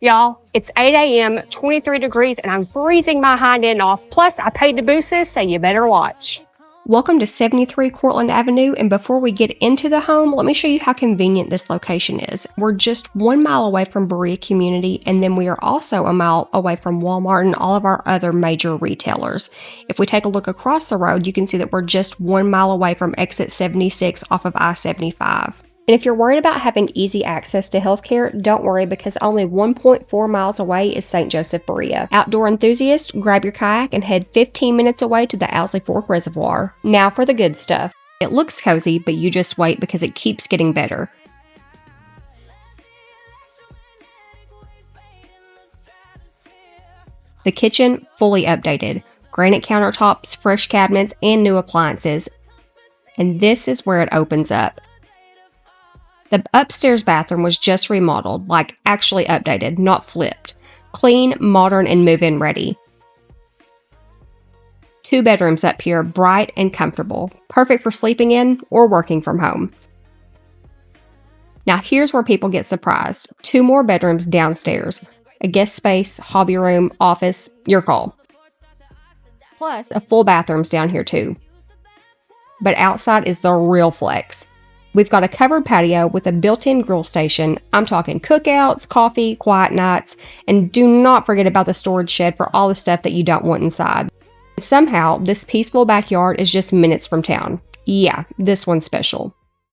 Y'all, it's 8 a.m., 23 degrees, and I'm freezing my hind end off. Plus, I paid to boost this, so you better watch. Welcome to 73 Courtland Avenue, and before we get into the home, let me show you how convenient this location is. We're just 1 mile away from Berea Community, and then we are also a mile away from Walmart and all of our other major retailers. If we take a look across the road, you can see that we're just 1 mile away from exit 76 off of I-75. And if you're worried about having easy access to healthcare, don't worry, because only 1.4 miles away is St. Joseph Berea. Outdoor enthusiasts, grab your kayak and head 15 minutes away to the Owsley Fork Reservoir. Now for the good stuff. It looks cozy, but you just wait because it keeps getting better. The kitchen, fully updated. Granite countertops, fresh cabinets, and new appliances. And this is where it opens up. The upstairs bathroom was just remodeled, like actually updated, not flipped. Clean, modern, and move-in ready. 2 bedrooms up here, bright and comfortable. Perfect for sleeping in or working from home. Now here's where people get surprised. 2 more bedrooms downstairs. A guest space, hobby room, office, your call. Plus, a full bathrooms down here too. But outside is the real flex. We've got a covered patio with a built-in grill station. I'm talking cookouts, coffee, quiet nights, and do not forget about the storage shed for all the stuff that you don't want inside. Somehow, this peaceful backyard is just minutes from town. Yeah, this one's special.